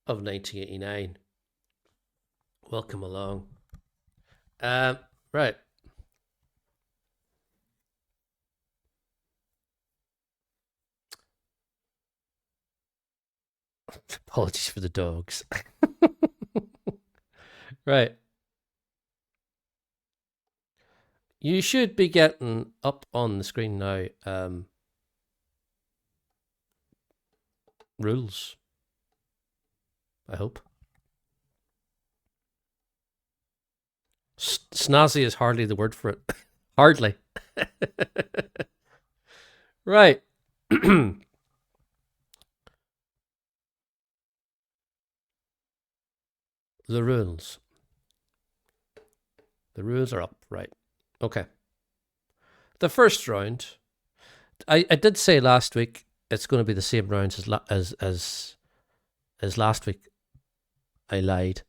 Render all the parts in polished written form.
of 1989. Welcome along. Right. Apologies for the dogs. Right. You should be getting up on the screen now. Rules. I hope. Snazzy is hardly the word for it. Hardly. Right. The rules. The rules are up. Right. Okay. The first round. I did say last week it's going to be the same rounds as last week. I lied.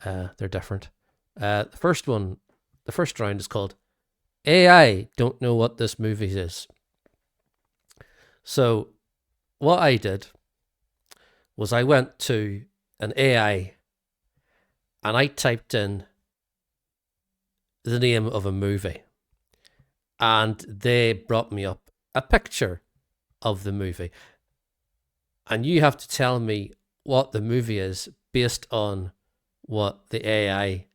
They're different. The first round is called AI Don't Know What This Movie Is. So what I did was I went to an AI and I typed in the name of a movie, and they brought me up a picture of the movie. And you have to tell me what the movie is based on what the AI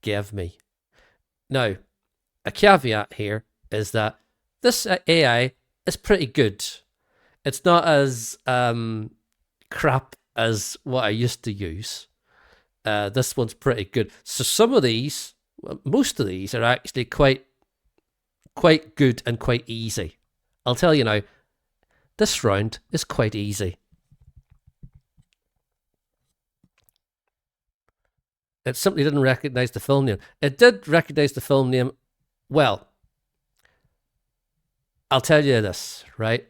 gave me. Now, a caveat here is that this AI is pretty good. It's not as crap as what I used to use. This one's pretty good. So some of these, most of these, are actually quite good and quite easy. I'll tell you now, this round is quite easy. It simply didn't recognize the film name. It did recognize the film name. Well, I'll tell you this, right?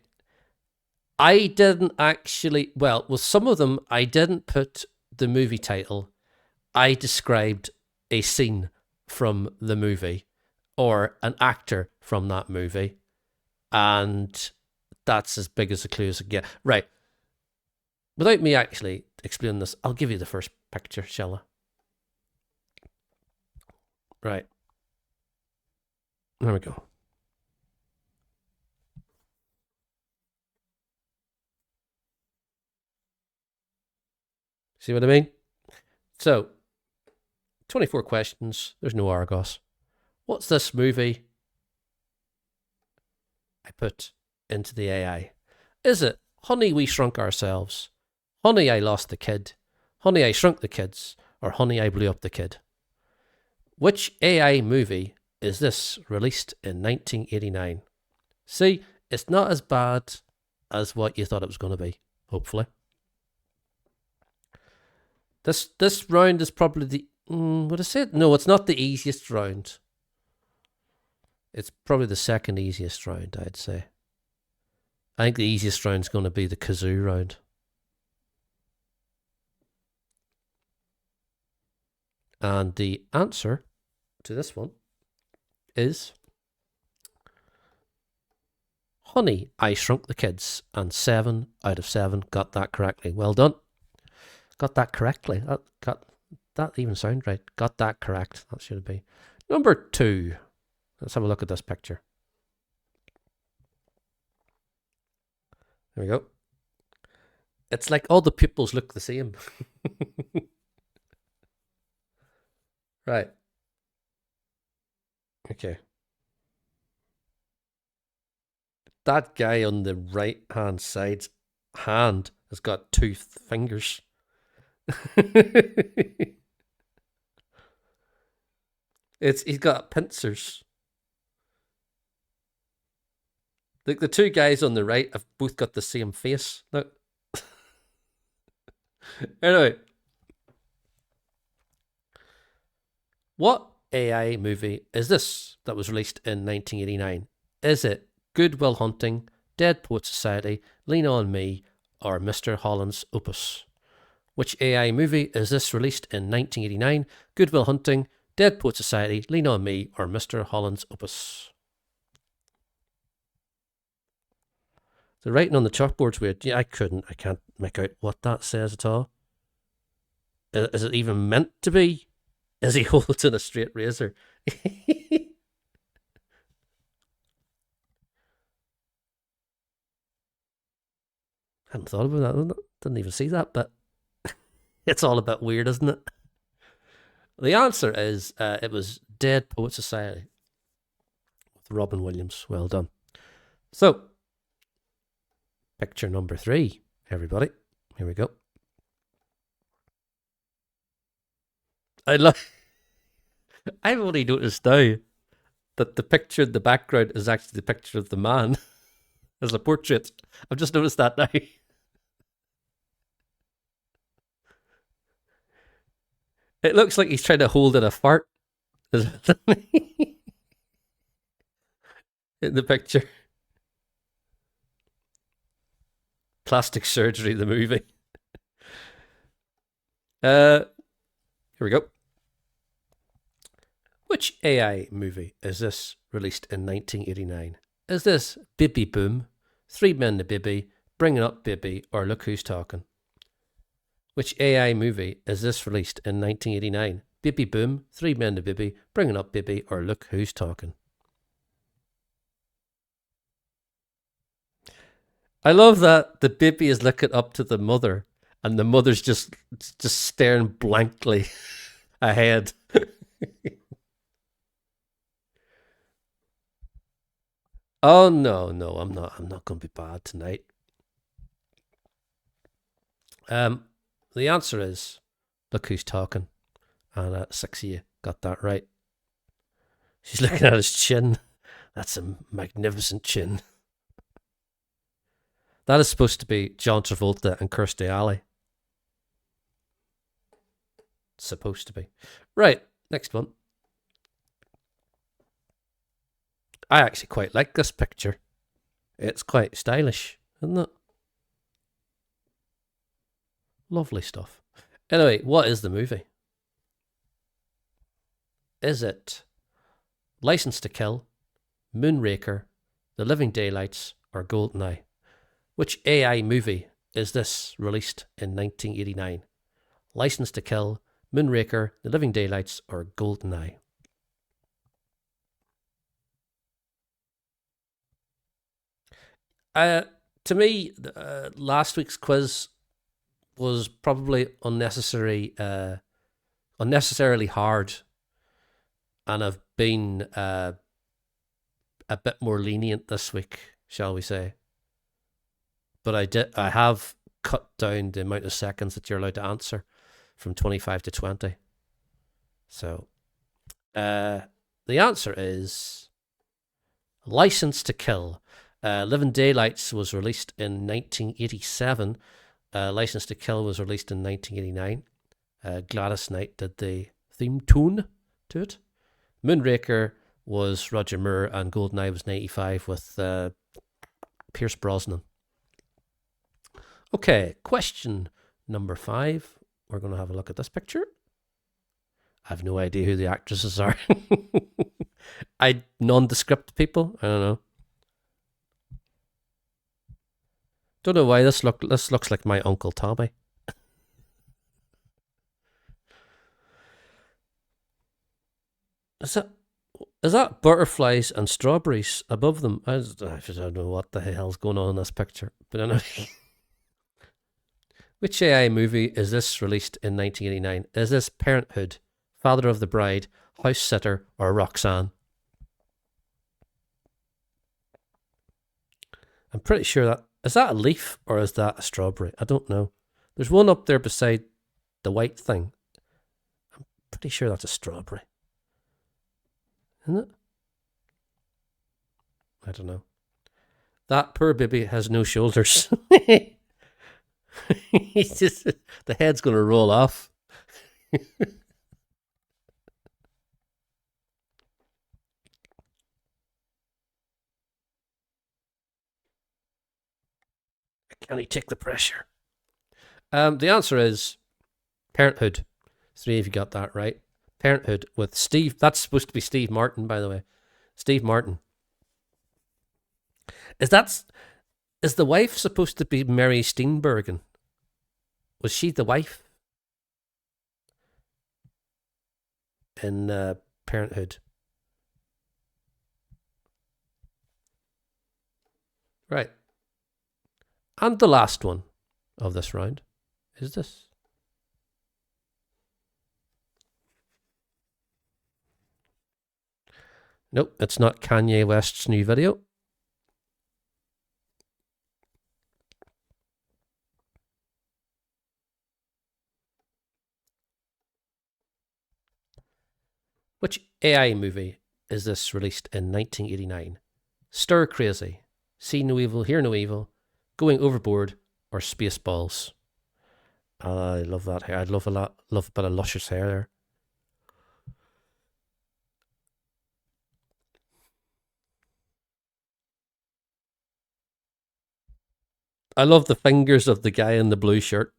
I didn't actually, well, with some of them, I didn't put the movie title. I described a scene from the movie or an actor from that movie. And that's as big as a clue as I can get. Right. Without me actually explaining this, I'll give you the first picture, shall I? Right. There we go. See what I mean? So, 24 questions. There's no Argos. What's this movie I put into the AI? Is it Honey, We Shrunk Ourselves? Honey, I Lost the Kid? Honey, I Shrunk the Kids? Or Honey, I Blew Up the Kid? Which AI movie is this, released in 1989? See, it's not as bad as what you thought it was going to be, hopefully. This round is probably the... would I say it? No, it's not the easiest round. It's probably the second easiest round, I'd say. I think the easiest round is going to be the kazoo round. And the answer to this one is Honey, I Shrunk the Kids, and 7 out of 7 got that correctly. Well done. Got that correctly. That even sound right. Got that correct. That should be. Number 2. Let's have a look at this picture. There we go. It's like all the pupils look the same. Right. Okay. That guy on the right hand side's hand has got 2 fingers. He's got pincers. The 2 guys on the right have both got the same face. Look. Anyway, what AI movie is this that was released in 1989? Is it Good Will Hunting, Dead Poet Society, Lean On Me, or Mr. Holland's Opus? Which AI movie is this, released in 1989? Good Will Hunting, Dead Poet Society, Lean On Me, or Mr. Holland's Opus? The writing on the chalkboard's weird. Yeah, I can't make out what that says at all. Is it even meant to be? Is he holding a straight razor? Hadn't thought about that. Didn't even see that, but it's all a bit weird, isn't it? The answer is it was Dead Poet Society with Robin Williams. Well done. So, picture number 3, everybody. Here we go. I've only noticed now that the picture in the background is actually the picture of the man as a portrait. I've just noticed that now. It looks like he's trying to hold in a fart in the picture. Plastic Surgery, the movie. Here we go. Which AI movie is this released in 1989? Is this Bibi Boom, Three Men to Bibi, Bringing Up Bibi, or Look Who's Talking? Which AI movie is this released in 1989? Bibi Boom, Three Men to Bibi, Bringing Up Bibi, or Look Who's Talking? I love that the baby is looking up to the mother and the mother's just staring blankly ahead. Oh no, I'm not going to be bad tonight. The answer is Look Who's Talking, and 6 of you got that right. She's looking at his chin. That's a magnificent chin. That is supposed to be John Travolta and Kirstie Alley. Supposed to be. Right, next one. I actually quite like this picture. It's quite stylish, isn't it? Lovely stuff. Anyway, what is the movie? Is it License to Kill, Moonraker, The Living Daylights, or Goldeneye? Which AI movie is this released in 1989? License to Kill, Moonraker, The Living Daylights, or Goldeneye? To me, last week's quiz was probably unnecessarily hard, and I've been a bit more lenient this week, shall we say? But I have cut down the amount of seconds that you're allowed to answer from 25 to 20. So, the answer is License to Kill. Living Daylights was released in 1987. License to Kill was released in 1989. Gladys Knight did the theme tune to it. Moonraker was Roger Moore, and Goldeneye was 95 with Pierce Brosnan. Okay, question number 5. We're going to have a look at this picture. I have no idea who the actresses are. Nondescript people. I don't know. Don't know why this looks like my Uncle Tommy. Is that butterflies and strawberries above them? I don't know what the hell's going on in this picture. But anyway. Which AI movie is this released in 1989? Is this Parenthood, Father of the Bride, House Sitter, or Roxanne? I'm pretty sure that... Is that a leaf or is that a strawberry? I don't know. There's one up there beside the white thing. I'm pretty sure that's a strawberry. Isn't it? I don't know. That poor baby has no shoulders. He's just, the head's going to roll off. Can he take the pressure? The answer is Parenthood. 3 of you got that right. Parenthood with Steve. That's supposed to be Steve Martin, by the way. Steve Martin. Is the wife supposed to be Mary Steenburgen? Was she the wife? in Parenthood. Right. And the last one of this round is this. Nope, it's not Kanye West's new video. Which AI movie is this released in 1989? Stir Crazy, See No Evil, Hear No Evil, Going Overboard, or Spaceballs? I love that hair. I'd love a bit of luscious hair there. I love the fingers of the guy in the blue shirt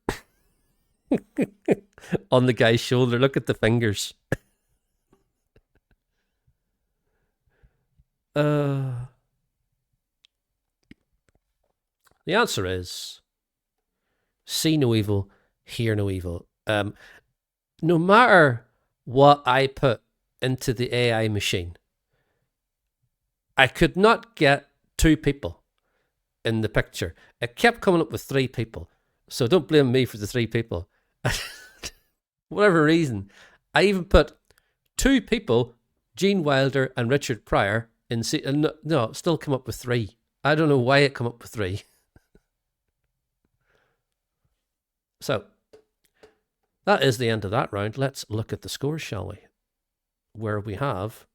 on the guy's shoulder. Look at the fingers. The answer is See No Evil, Hear No Evil. No matter what I put into the AI machine, I could not get two people in the picture. It kept coming up with three people. So don't blame me for the three people. Whatever reason, I even put two people, Gene Wilder and Richard Pryor, in no, it still come up with three. I don't know why it come up with three. So, that is the end of that round. Let's look at the scores, shall we? Where we have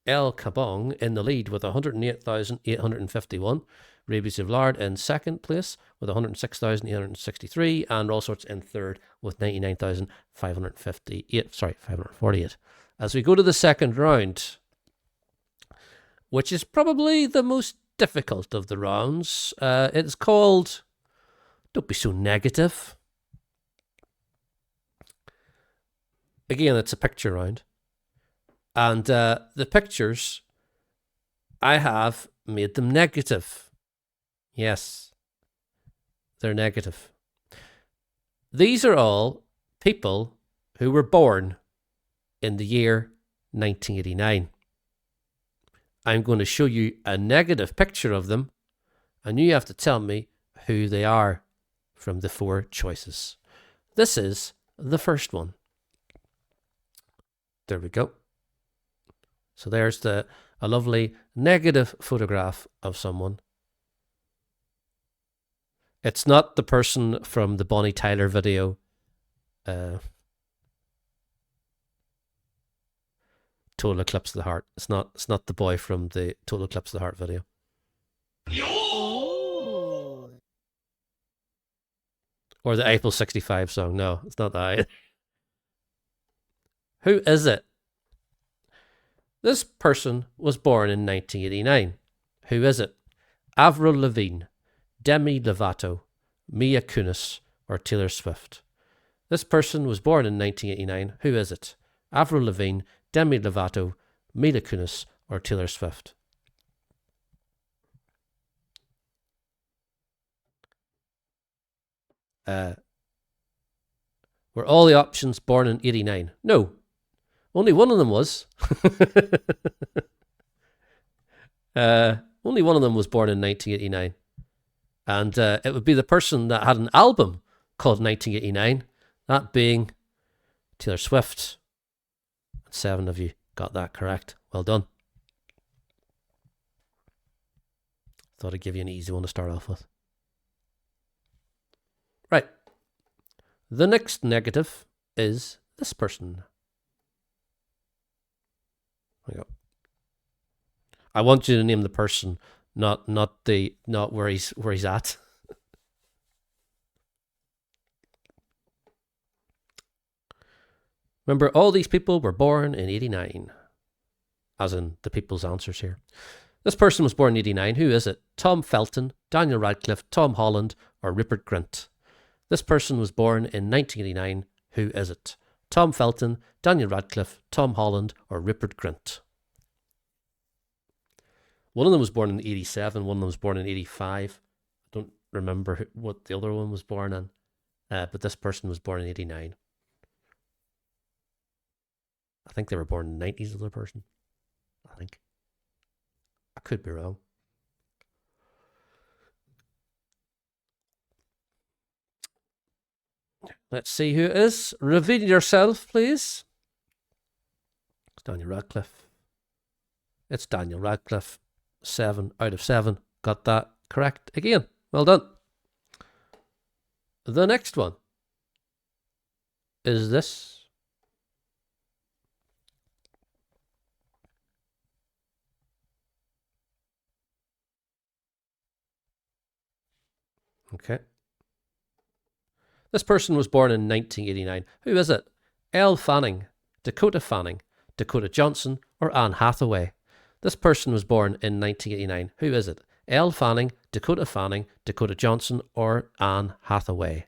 El Kabong in the lead with 108,851. Rabies of Lard in second place with 106,863. And All Sorts in third with 548. As we go to the second round, which is probably the most difficult of the rounds, it's called Don't Be So Negative. Again, it's a picture round. And the pictures, I have made them negative. Yes, they're negative. These are all people who were born in the year 1989. I'm going to show you a negative picture of them, and you have to tell me who they are from the four choices. This is the first one. There we go. So there's a lovely negative photograph of someone. It's not the person from the Bonnie Tyler video. Total Eclipse of the Heart. It's not the boy from the Total Eclipse of the Heart video. Or the April 65 song. No, it's not that. Who is it? This person was born in 1989. Who is it? Avril Lavigne, Demi Lovato, Mia Kunis, or Taylor Swift? This person was born in 1989. Who is it? Avril Lavigne, Demi Lovato, Mila Kunis, or Taylor Swift? Were all the options born in 89? No. Only one of them was. Only one of them was born in 1989. And it would be the person that had an album called 1989, that being Taylor Swift. 7 of you got that correct. Well done. Thought I'd give you an easy one to start off with. Right. The next negative is this person. There you go. I want you to name the person, not where he's at. Remember, all these people were born in 89, as in the people's answers here. This person was born in 89. Who is it? Tom Felton, Daniel Radcliffe, Tom Holland, or Rupert Grint? This person was born in 1989. Who is it? Tom Felton, Daniel Radcliffe, Tom Holland, or Rupert Grint? One of them was born in 87. One of them was born in 85. I don't remember what the other one was born in, but this person was born in 89. I think they were born in the 90s, the other person. I think. I could be wrong. Let's see who it is. Reveal yourself, please. It's Daniel Radcliffe. It's Daniel Radcliffe. 7 out of 7. Got that correct again. Well done. The next one is this. Okay. This person was born in 1989. Who is it? Elle Fanning, Dakota Fanning, Dakota Johnson, or Anne Hathaway? This person was born in 1989. Who is it? Elle Fanning, Dakota Johnson, or Anne Hathaway?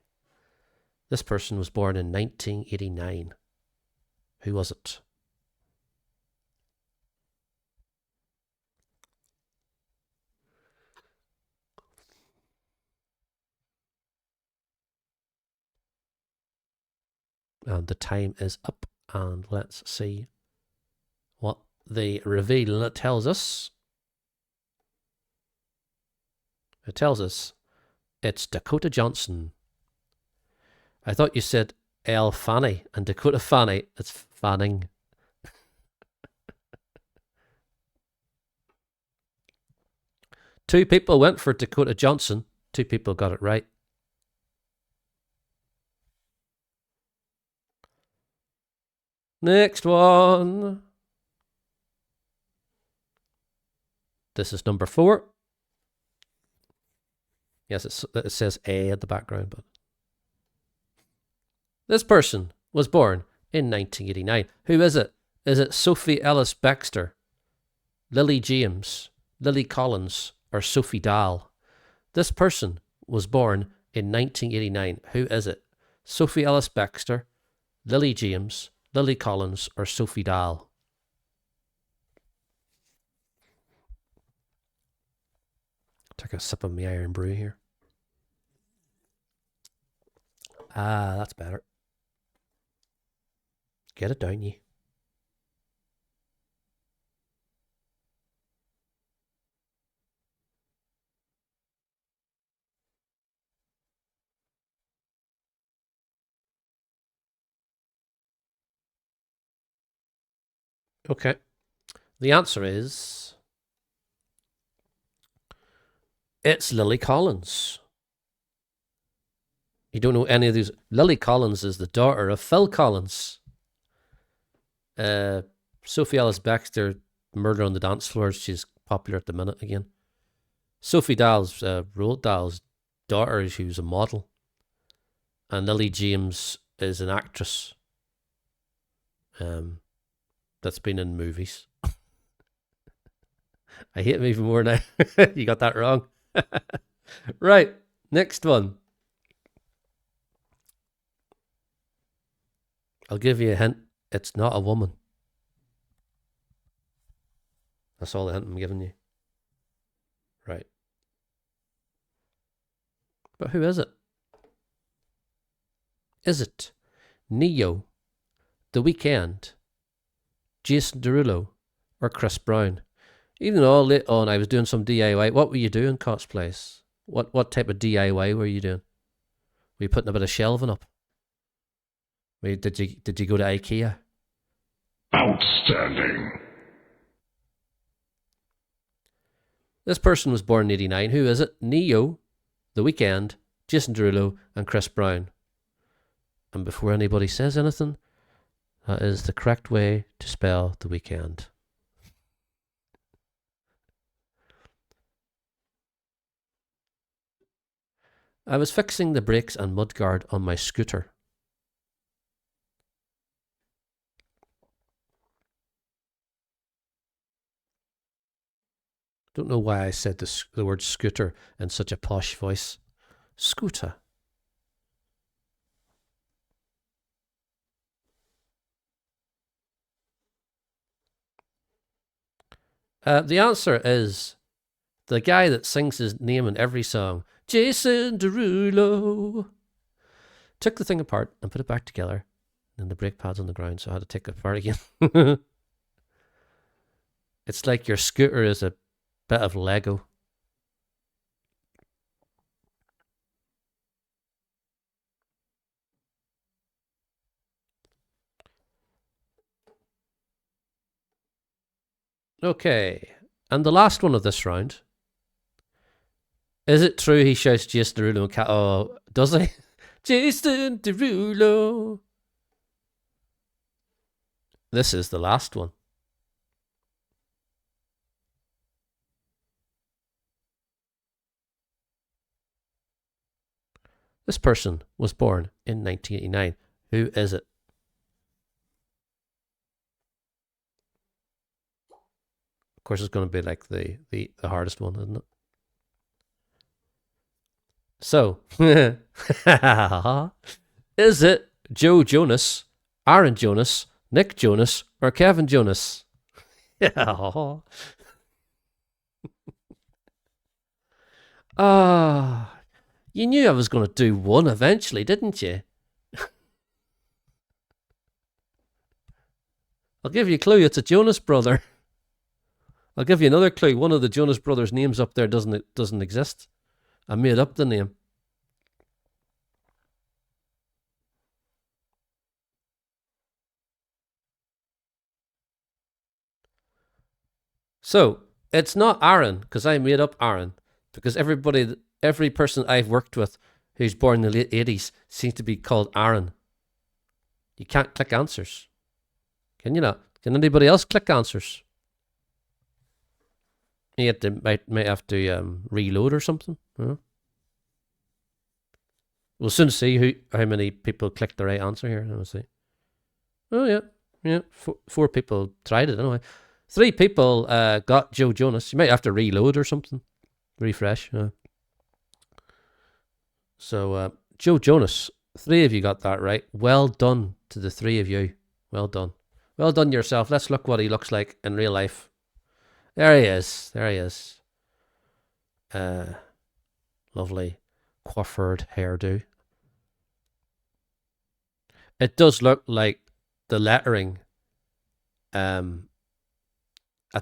This person was born in 1989. Who was it? And the time is up. And let's see what the reveal tells us. It tells us it's Dakota Johnson. I thought you said Elle Fanning and Dakota Fanning. It's Fanning. Two people went for Dakota Johnson. Two people got it right. Next one. This is number 4. Yes, it says A at the background, but this person was born in 1989. Who is it? Is it Sophie Ellis Bextor, Lily James, Lily Collins, or Sophie Dahl? This person was born in 1989. Who is it? Sophie Ellis Bextor, Lily James, Lily Collins, or Sophie Dahl? Take a sip of my Iron Brew here. Ah, that's better. Get it down, you. Okay. The answer is it's Lily Collins. You don't know any of these. Lily Collins is the daughter of Phil Collins. Sophie Ellis Bextor, Murder on the Dance Floor. She's popular at the minute again. Sophie Dahl's, Roald Dahl's daughter, she was a model. And Lily James is an actress that's been in movies. I hate him even more now. You got that wrong. Right, next one. I'll give you a hint. It's not a woman. That's all the hint I'm giving you. Right. But who is it? Is it Neo, The Weeknd, Jason Derulo, or Chris Brown? Even though late on I was doing some DIY. What were you doing, Cots Place? What type of DIY were you doing? Were you putting a bit of shelving up? Did you go to IKEA? Outstanding. This person was born in 89. Who is it? Neo, The Weeknd, Jason Derulo, and Chris Brown. And before anybody says anything, that is the correct way to spell The Weeknd. I was fixing the brakes and mudguard on my scooter. Don't know why I said the word scooter in such a posh voice. Scooter. The answer is the guy that sings his name in every song, Jason Derulo. Took the thing apart and put it back together And the brake pad's on the ground, so I had to take it apart again. It's like your scooter is a bit of Lego. Okay, and the last one of this round. Is it true he shouts Jason Derulo and Cat? Oh, does he? Jason Derulo. This is the last one. This person was born in 1989. Who is it? Of course, it's going to be like the hardest one, isn't it? So, is it Joe Jonas, Aaron Jonas, Nick Jonas, or Kevin Jonas? Ah, you knew I was going to do one eventually, didn't you? I'll give you a clue. It's a Jonas brother. I'll give you another clue. One of the Jonas brothers' names up there doesn't exist. I made up the name. So it's not Aaron, because I made up Aaron. Because every person I've worked with who's born in the late 80s seems to be called Aaron. You can't click answers. Can you not? Can anybody else click answers? You might have to reload or something. Huh? We'll soon see how many people clicked the right answer here. Let's see. Oh yeah. Four people tried it anyway. 3 people got Joe Jonas. You might have to reload or something. Refresh. So Joe Jonas, 3 of you got that right. Well done to the 3 of you. Well done. Well done yourself. Let's look what he looks like in real life. There he is. Lovely coiffured hairdo. It does look like the lettering at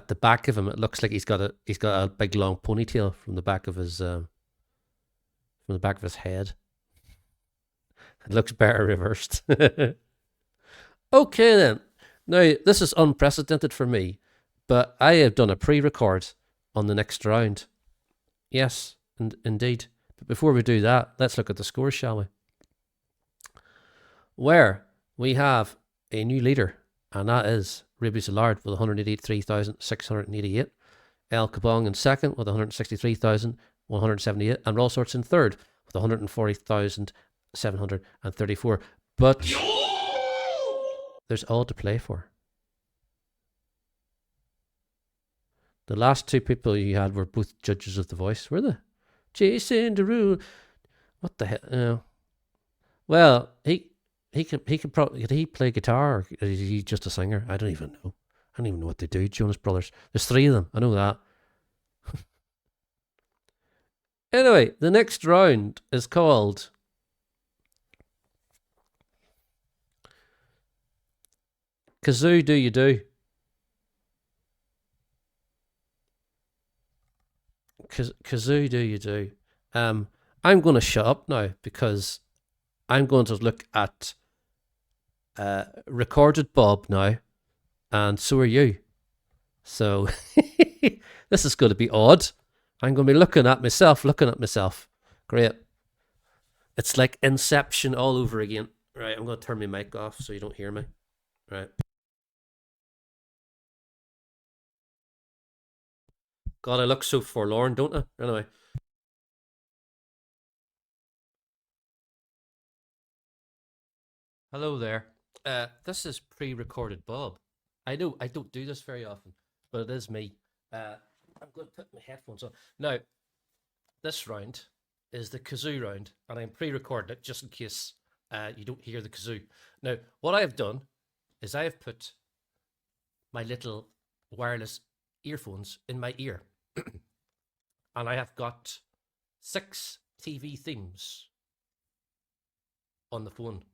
the back of him. It looks like he's got a big long ponytail from the back of his head. It looks better reversed. Okay then. Now this is unprecedented for me, but I have done a pre-record on the next round. Yes, indeed. But before we do that, let's look at the scores, shall we? Where we have a new leader, and that is Ruby Zillard with 183,688. El Kabong in second with 163,178. And Raw Sorts in third with 140,734. But there's all to play for. The last 2 people you had were both judges of The Voice, were they? Jason Derulo. What the hell? Well, he could probably, could he play guitar, or is he just a singer? I don't even know. I don't even know what they do. Jonas Brothers. There's 3 of them. I know that. Anyway, the next round is called Kazoo Do You Do. Kazoo Do You Do. I'm going to shut up now because I'm going to look at recorded Bob now, and so are you. So this is going to be odd. I'm going to be looking at myself. Great. It's like Inception all over again. Right, I'm going to turn my mic off so you don't hear me. Right. God, I look so forlorn, don't I? Anyway. Hello there. This is pre-recorded Bob. I know I don't do this very often, but it is me. I'm going to put my headphones on. Now, this round is the kazoo round, and I'm pre-recording it just in case you don't hear the kazoo. Now, what I have done is I have put my little wireless earphones in my ear, and I have got 6 TV themes on the phone.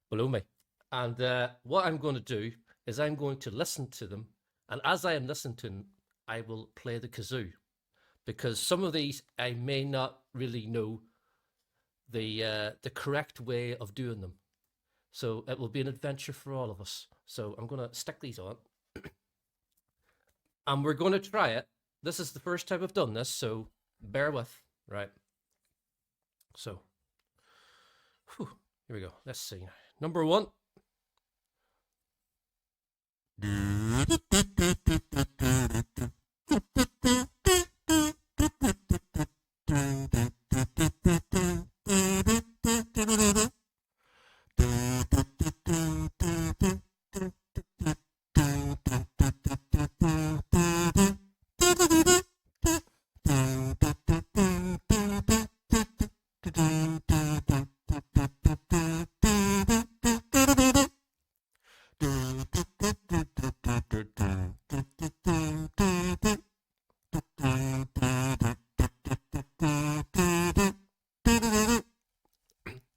below me. And what I'm going to do is I'm going to listen to them. And as I am listening to them, I will play the kazoo. Because some of these I may not really know the correct way of doing them. So it will be an adventure for all of us. So I'm going to stick these on. And we're going to try it. This is the first time I've done this, so bear with. Right. So, here we go. Let's see. Number 1.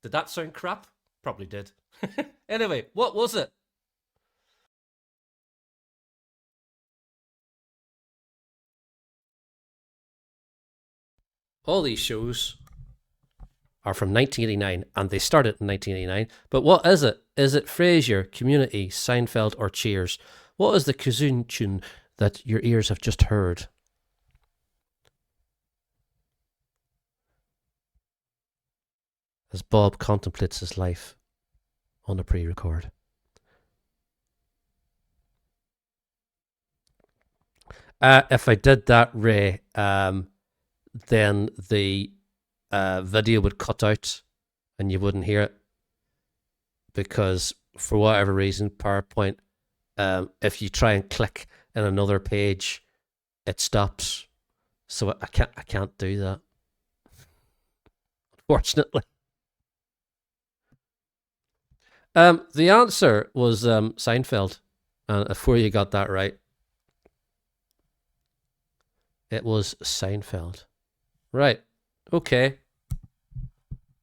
Did that sound crap? Probably did. Anyway, what was it? All these shows are from 1989, and they started in 1989. But what is it? Is it Frasier, Community, Seinfeld, or Cheers? What is the kazoo tune that your ears have just heard? As Bob contemplates his life on a pre-record. If I did that, Ray, then the video would cut out and you wouldn't hear it, because for whatever reason, PowerPoint, if you try and click in another page, it stops. So I can't do that, unfortunately. The answer was Seinfeld. Before you got that right, it was Seinfeld. Right. Okay.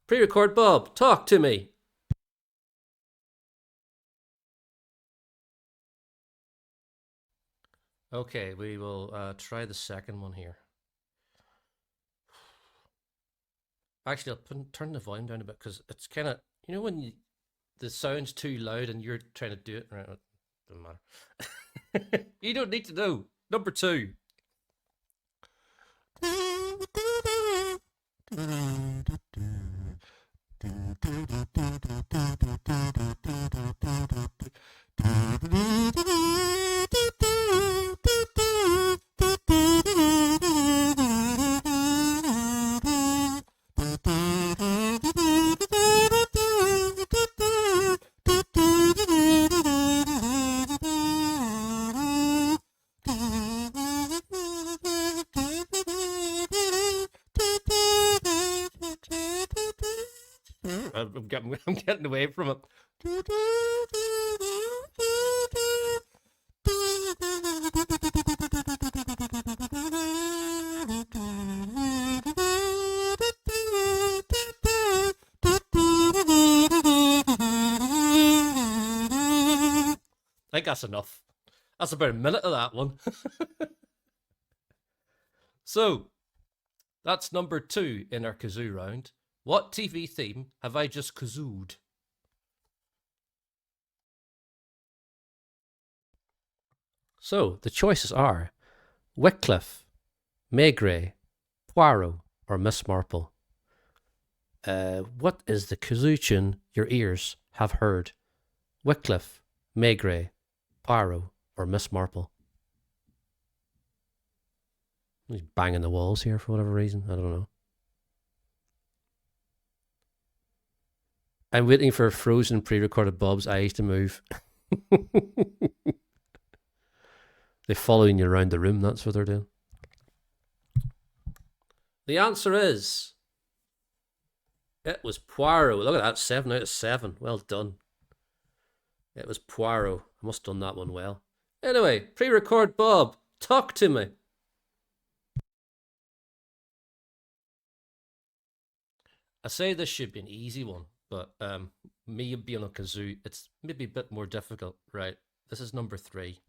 Pre-record Bob, talk to me. Okay, we will try the second one here. Actually, I'll turn the volume down a bit, because it's kind of, you know, when the sound's too loud and you're trying to do it, right? It doesn't matter. You don't need to know. Number 2. I'm getting away from it. I think that's enough. That's about a minute of that one. So, that's number 2 in our kazoo round. What TV theme have I just kazooed? So, the choices are Wycliffe, Maigret, Poirot, or Miss Marple. What is the kazoo tune your ears have heard? Wycliffe, Maigret, Poirot, or Miss Marple? He's banging the walls here for whatever reason. I don't know. I'm waiting for frozen pre-recorded Bob's eyes to move. They're following you around the room. That's what they're doing. The answer is, it was Poirot. Look at that, 7 out of 7. Well done. It was Poirot. I must have done that one well. Anyway, pre-record Bob, talk to me. I say this should be an easy one, But me being a kazoo, it's maybe a bit more difficult. Right. This is number 3.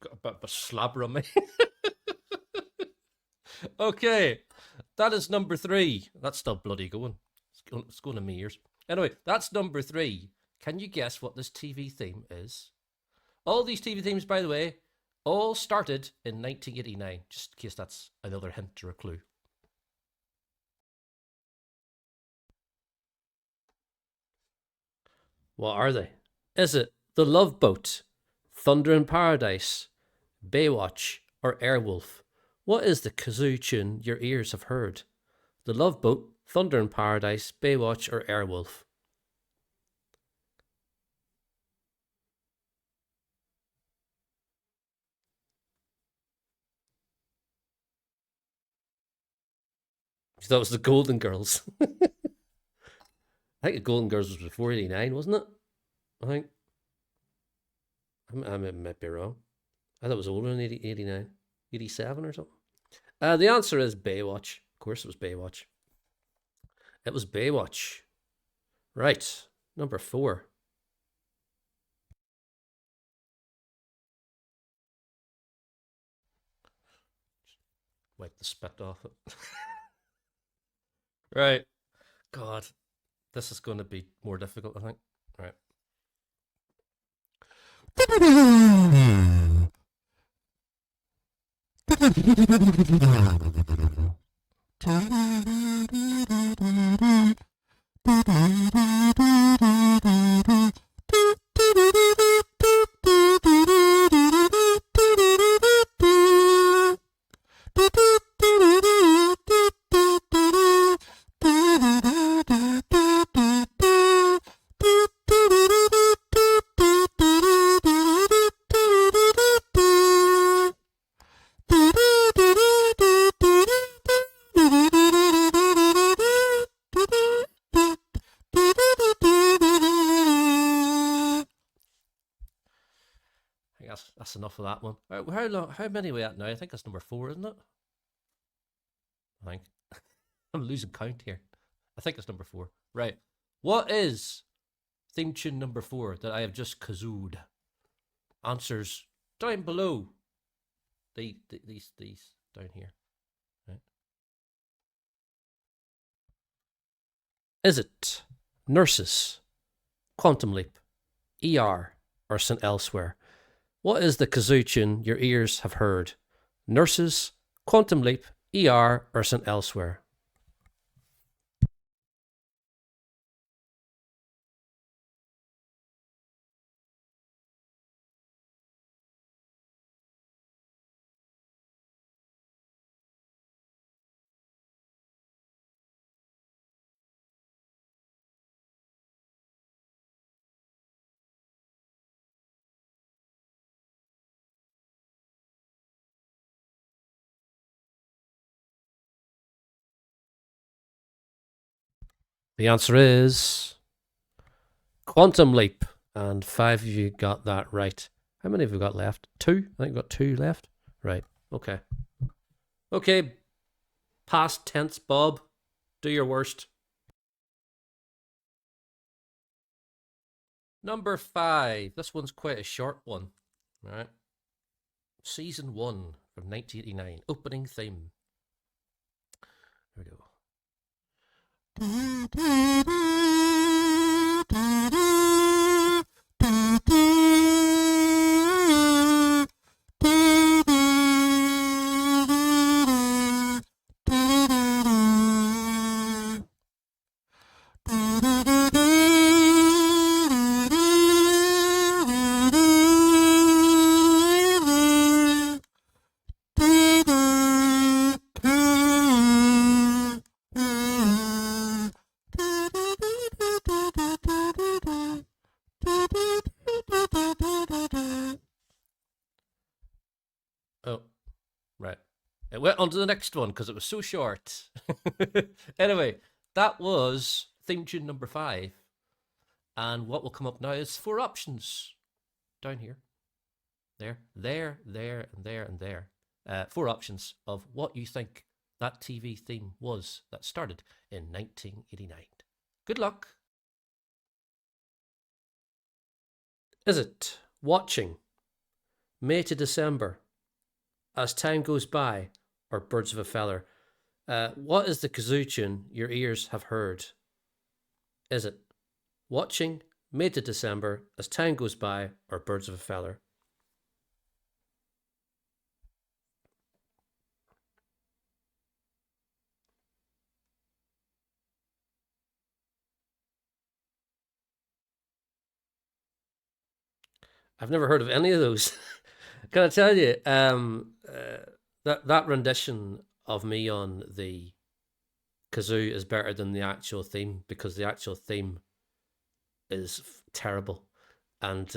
Got a bit of a slobber on me. Okay, that is number 3. That's still bloody going. It's going in my ears. Anyway, that's number 3. Can you guess what this TV theme is? All these TV themes, by the way, all started in 1989, just in case that's another hint or a clue. What are they? Is it The Love Boat, Thunder in Paradise, Baywatch, or Airwolf? What is the kazoo tune your ears have heard? The Love Boat, Thunder in Paradise, Baywatch, or Airwolf? That was the Golden Girls. I think the Golden Girls was before 89, wasn't it? I think. I might be wrong. I thought it was older than 89, 87 or something. The answer is Baywatch. Of course it was Baywatch. It was Baywatch. Right, number 4. Wipe the spit off it. Right. God, this is going to be more difficult, I think. Right. That's enough of that one. How many are we at now? I think that's number 4, isn't it? I think. I'm losing count here. I think it's number 4. Right. What is theme tune number 4 that I have just kazooed? Answers down below. These down here. Right. Is it Nurses, Quantum Leap, ER, or St. Elsewhere? What is the kazoo tune your ears have heard? Nurses, Quantum Leap, ER, or St. Elsewhere? The answer is Quantum Leap. And 5 of you got that right. How many have we got left? 2? I think we've got 2 left. Right. Okay. Okay. Past tense, Bob. Do your worst. Number 5. This one's quite a short one. Right. Season 1 from 1989. Opening theme. Here we go. Oh, right. It went on to the next one because it was so short. Anyway, that was theme tune number 5. And what will come up now is 4 options down here. There, and there, and there. 4 options of what you think that TV theme was that started in 1989. Good luck. Is it Watching, May to December, As Time Goes By, or Birds of a Feather? What is the kazoo tune your ears have heard? Is it Watching, May to December, As Time Goes By, or Birds of a Feather? I've never heard of any of those. Can I tell you, that rendition of me on the kazoo is better than the actual theme, because the actual theme is terrible, and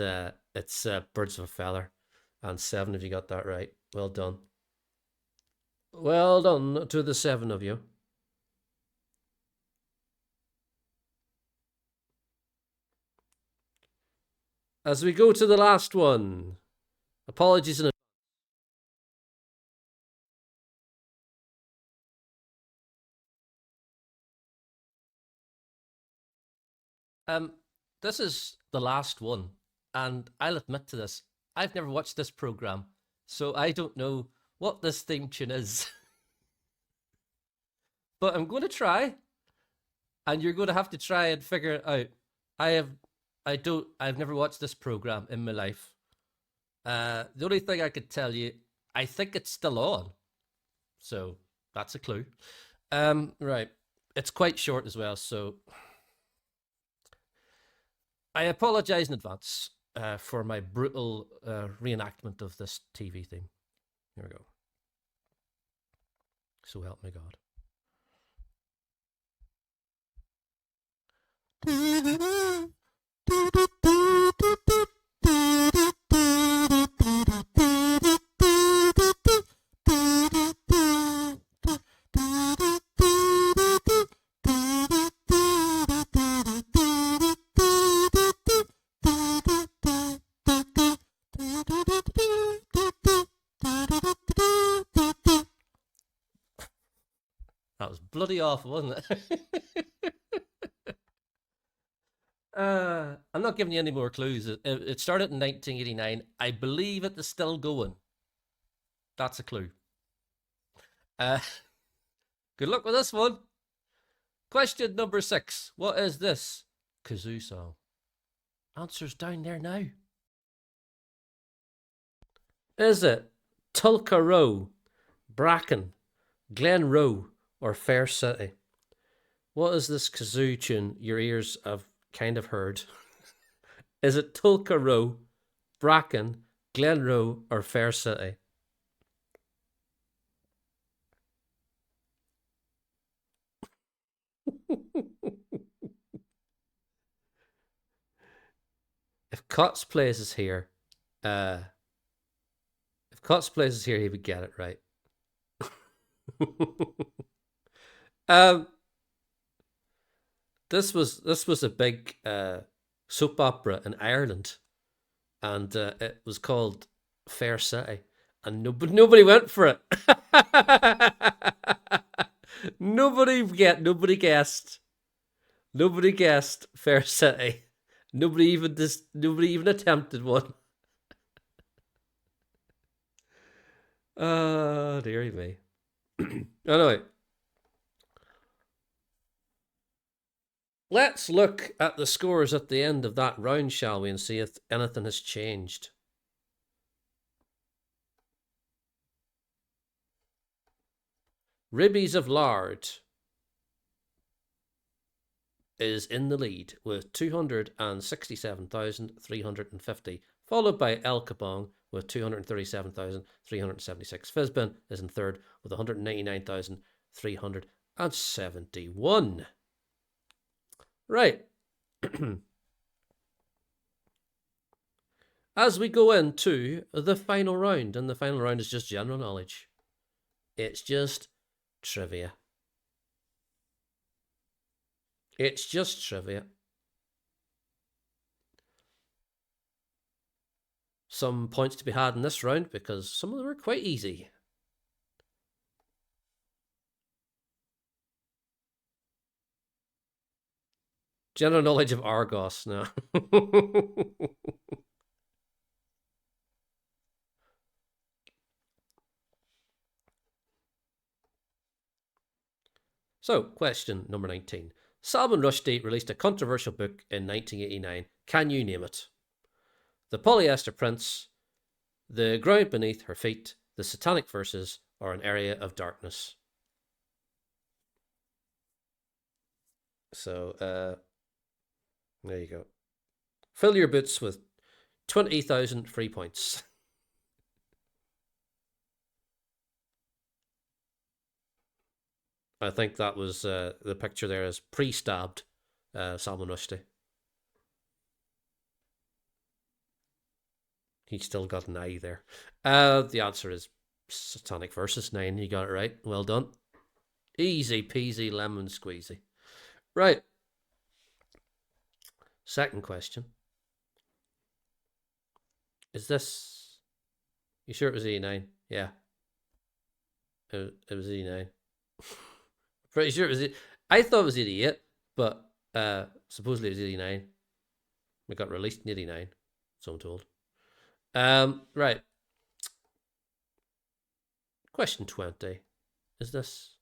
it's Birds of a Feather, and 7 if you got that right. Well done. Well done to the 7 of you. As we go to the last one, apologies in this is the last one, and I'll admit to this, I've never watched this program, so I don't know what this theme tune is. But I'm going to try, and you're going to have to try and figure it out. I've never watched this program in my life. The only thing I could tell you, I think it's still on, so that's a clue. Right, it's quite short as well, so I apologize in advance for my brutal reenactment of this TV theme. Here we go. So help me God. That was bloody awful, wasn't it? I'm not giving you any more clues. It started in 1989. I believe it is still going. That's a clue. Good luck with this one. Question number 6. What is this kazoo song? Answers down there now. Is it Tulka Row, Bracken, Glen Row, or Fair City? What is this kazoo tune your ears have kind of heard? Is it Tulka Row, Bracken, Glen Row, or Fair City? If Cots Place is here, he would get it right. This was a big soap opera in Ireland, and it was called Fair City, and nobody went for it. Nobody guessed. Nobody guessed Fair City. Nobody even attempted one. Oh, dearie me. Anyway, Let's look at the scores at the end of that round, shall we, and see if anything has changed. Ribbies of Lard is in the lead with 267,350, followed by El Kabong with 237,376. Fizbin is in third with 199,371. Right. As we go into the final round, and the final round is just general knowledge. It's just trivia. It's just trivia. Some points to be had in this round because some of them are quite easy. General knowledge of Argos now. So, question number 19. Salman Rushdie released a controversial book in 1989. Can you name it? The Polyester Prince, The Ground Beneath Her Feet, The Satanic Verses, or An Area of Darkness. So, there you go. Fill your boots with 20,000 free points. I think that was the picture there is pre-stabbed Salman Rushdie. He's still got an eye there. The answer is Satanic Verses 9. You got it right. Well done. Easy peasy lemon squeezy. Right. Second question. Is this... You sure it was E9? Yeah. It was E9. Pretty sure it was... I thought it was 88, but supposedly it was 89. It got released in 89, so I'm told. Right. Question 20. Is this...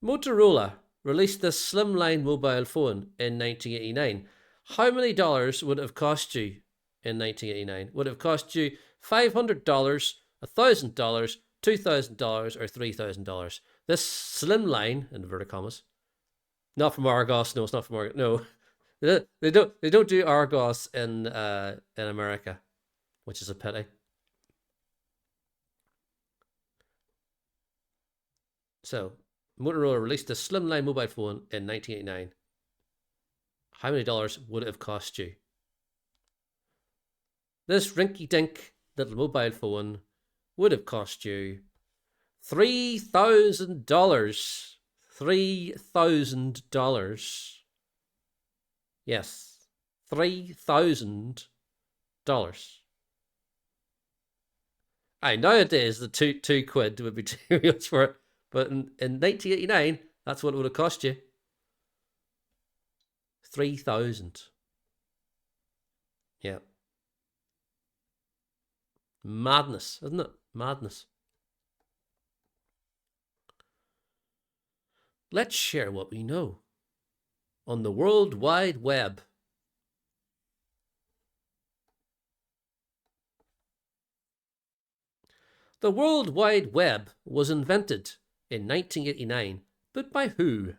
Motorola released this slimline mobile phone in 1989. How many dollars would it have cost you in 1989? Would it have cost you $500, $1,000, $2,000, or $3,000? This slimline, inverted commas, not from Argos. No, it's not from Argos. No, they don't do Argos in America, which is a pity. So, Motorola released a slimline mobile phone in 1989. How many dollars would it have cost you? This rinky-dink little mobile phone would have cost you $3,000. $3,000. Yes, $3,000. Aye, nowadays the two quid would be too much for it, but in 1989, that's what it would have cost you. 3,000. Yeah. Madness, isn't it? Madness. Let's share what we know on the World Wide Web. The World Wide Web was invented in 1989, but by who?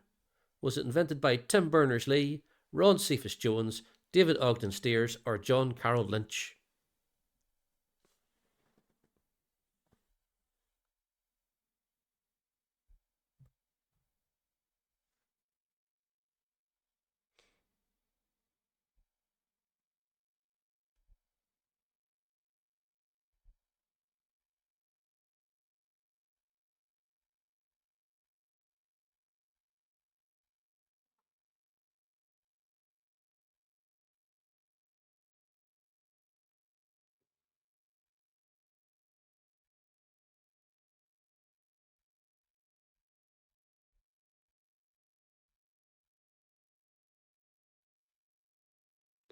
Was it invented by Tim Berners-Lee, Ron Cephas Jones, David Ogden Stiers, or John Carroll Lynch?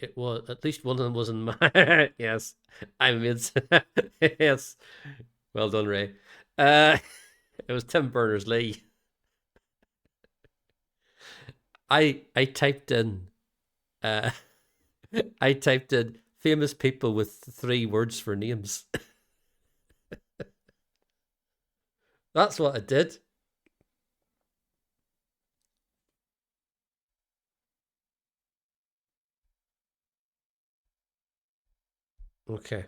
It was, at least one of them was in my... Yes, I made... Yes. Well done, Ray. It was Tim Berners-Lee. I typed in uh I typed in famous people with 3 words for names. That's what I did. Okay.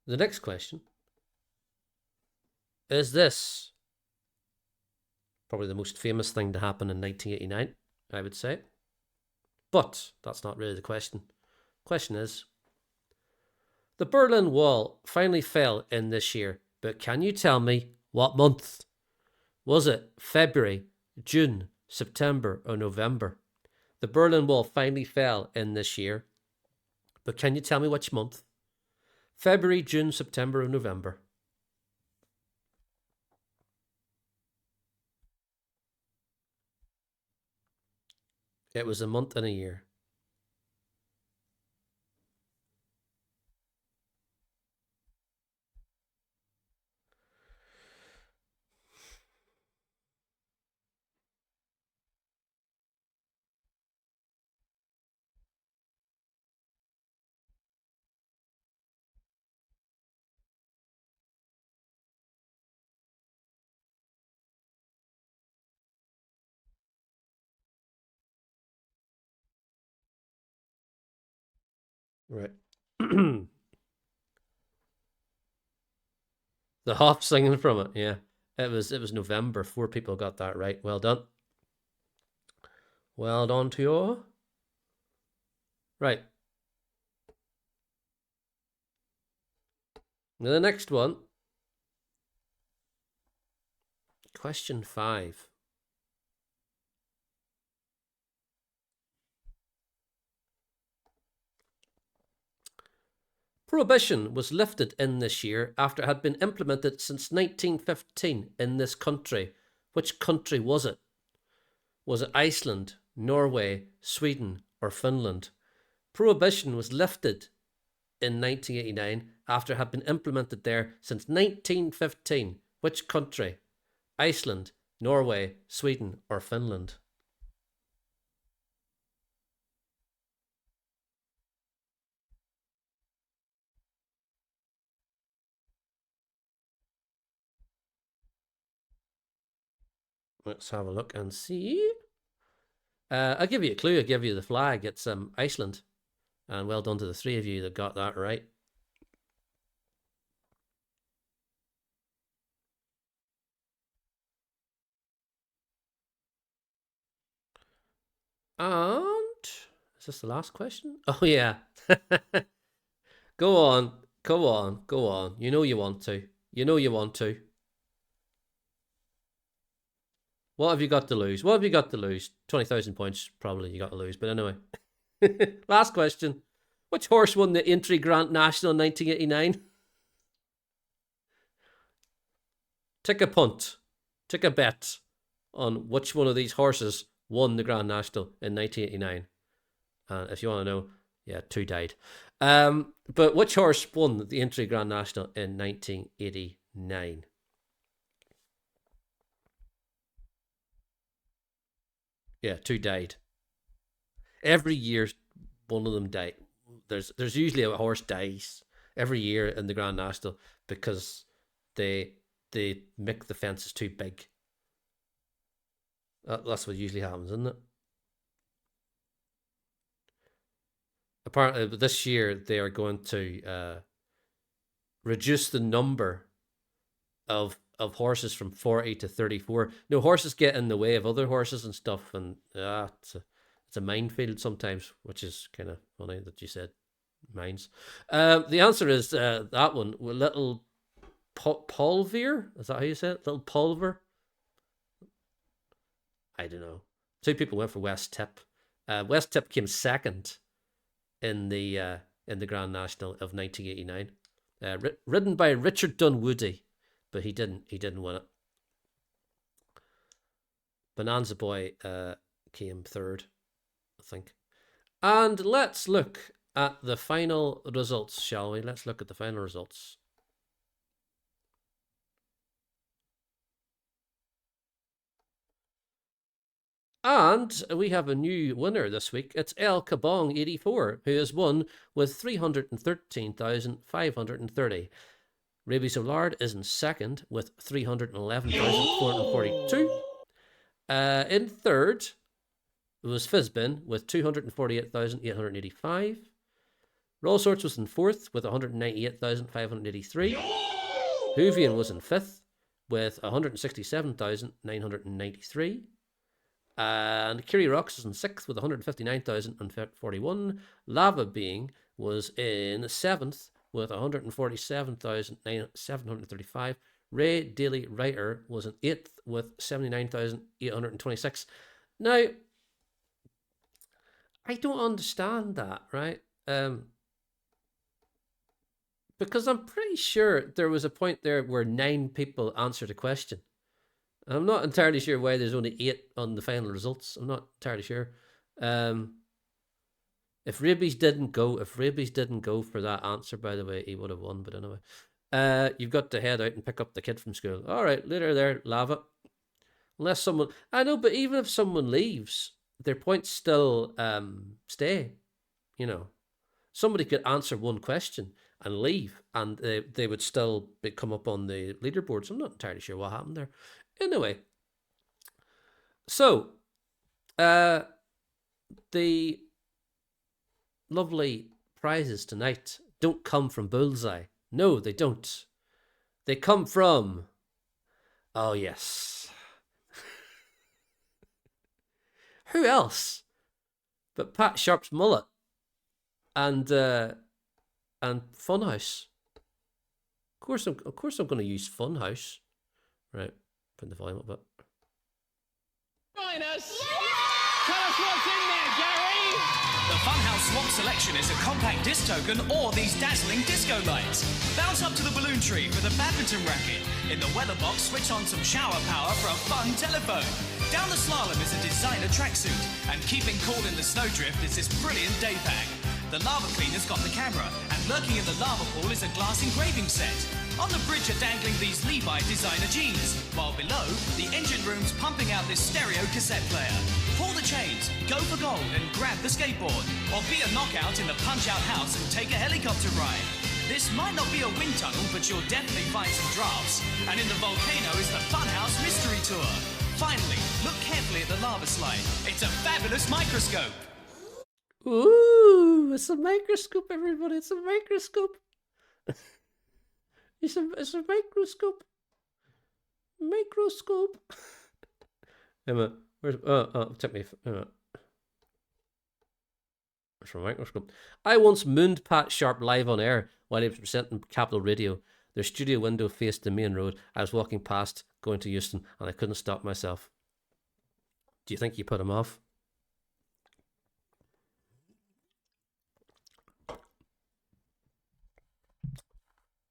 The next question is this. Probably the most famous thing to happen in 1989, I would say. But that's not really the question. Question is, the Berlin Wall finally fell in this year, but can you tell me what month? Was it February, June, September, or November? The Berlin Wall finally fell in this year, but can you tell me which month? February, June, September, or November? It was a month and a year. Right. The half singing from it, yeah. It was November. 4 people got that right. Well done. Well done to you. Right. Now the next one. Question 5. Prohibition was lifted in this year after it had been implemented since 1915 in this country. Which country was it? Was it Iceland, Norway, Sweden, or Finland? Prohibition was lifted in 1989 after it had been implemented there since 1915. Which country? Iceland, Norway, Sweden, or Finland? Let's have a look and see. I'll give you a clue. I'll give you the flag. It's Iceland. And well done to the 3 of you that got that right. And is this the last question? Oh, yeah. Go on. Go on. Go on. You know you want to. You know you want to. What have you got to lose? What have you got to lose? 20,000 points, probably you got to lose. But anyway. Last question. Which horse won the Aintree Grand National in 1989? Take a punt. Take a bet on which one of these horses won the Grand National in 1989. And if you want to know, yeah, 2 died. But which horse won the Aintree Grand National in 1989? Yeah, 2 died. Every year, one of them died. There's usually a horse dies every year in the Grand National because they they make the fences too big. That's what usually happens, isn't it? Apparently, this year they are going to reduce the number of horses from 40 to 34. No, horses get in the way of other horses and stuff, and it's a minefield sometimes, which is kind of funny that you said mines. The answer is that one, Little Polvier. Is that how you say it? Little Pulver. I don't know. 2 people went for West Tip. West Tip came second in the Grand National of 1989, ridden by Richard Dunwoody, but he didn't win it. Bonanza Boy came third, I think. And let's look at the final results, shall we? Let's look at the final results. And we have a new winner this week. It's El Kabong 84, who has won with 313,530. Rabies O'Lard is in second with 311,442. In third was Fizbin with 248,885. Roll Sorts was in fourth with 198,583. Hoovian was in fifth with 167,993. And Kiri Rocks is in sixth with 159,041. Lava Being was in seventh with 147,735. Ray Daily Writer was in eighth with 79,826. Now, I don't understand that, right? Because I'm pretty sure there was a point there where 9 people answered a question. I'm not entirely sure why there's only 8 on the final results. I'm not entirely sure. If Rabies didn't go for that answer, by the way, he would have won. But anyway, you've got to head out and pick up the kid from school. All right, later there, Lava. Unless someone, I know, but even if someone leaves, their points still stay. You know, somebody could answer one question and leave, and they would still come up on the leaderboards. I'm not entirely sure what happened there. Anyway, so the lovely prizes tonight don't come from Bullseye. No, they don't. They come from, oh yes, who else but Pat Sharp's mullet and Funhouse. Of course, I'm going to use Funhouse. Right, put the volume up a bit. Join us. Tell us what's in there, Gary. The Funhouse Swap Selection is a compact disc token or these dazzling disco lights. Bounce up to the balloon tree for the badminton racket. In the weather box, switch on some shower power for a fun telephone. Down the slalom is a designer tracksuit. And keeping cool in the snowdrift is this brilliant day pack. The lava cleaner's got the camera, and lurking in the lava pool is a glass engraving set. On the bridge are dangling these Levi designer jeans, while below, the engine room's pumping out this stereo cassette player. Pull the chains, go for gold and grab the skateboard, or be a knockout in the Punch-Out House and take a helicopter ride. This might not be a wind tunnel, but you'll definitely find some drafts. And in the volcano is the Funhouse Mystery Tour. Finally, look carefully at the lava slide. It's a fabulous microscope. Ooh, it's a microscope, everybody. It's a microscope. It's a microscope. Microscope. Emma, where's tip me. Emma. Where's my microscope? I once mooned Pat Sharp live on air while he was presenting Capital Radio. Their studio window faced the main road. I was walking past, going to Euston, and I couldn't stop myself. Do you think you put him off?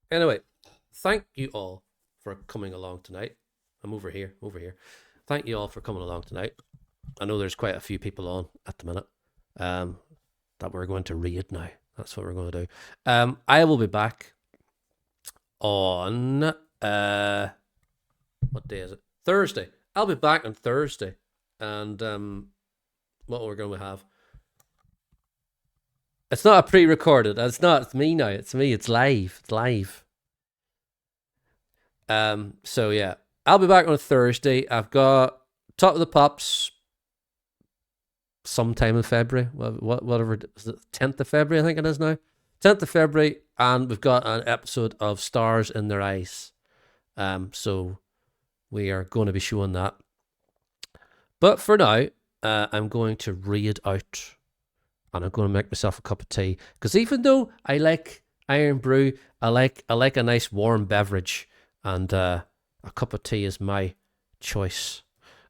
Anyway, thank you all for coming along tonight. I'm over here. Thank you all for coming along tonight. I know there's quite a few people on at the minute that we're going to read now. That's what we're going to do. I will be back on, what day is it? Thursday. I'll be back on Thursday. And what we're going to have. It's not a pre-recorded. It's not. It's me now. It's me. It's live. It's live. So yeah, I'll be back on Thursday. I've got Top of the Pops sometime in February. Whatever. Is it 10th of February? I think it is now. 10th of February, and we've got an episode of Stars in Their Eyes. So we are going to be showing that. But for now, I'm going to read out. And I'm going to make myself a cup of tea. Because even though I like Iron Brew, I like a nice warm beverage. And a cup of tea is my choice.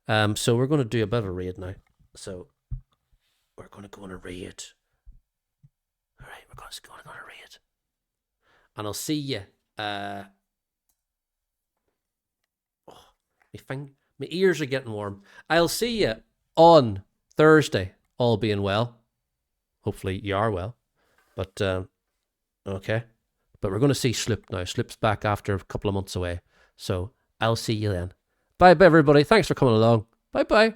So we're going to do a bit of a raid now. So we're going to go on a raid. All right, we're going to go on a raid. And I'll see you. My ears are getting warm. I'll see you on Thursday, all being well. Hopefully you are well. But, okay. But we're going to see Sloop now. Sloop's back after a couple of months away. So I'll see you then. Bye, everybody. Thanks for coming along. Bye-bye.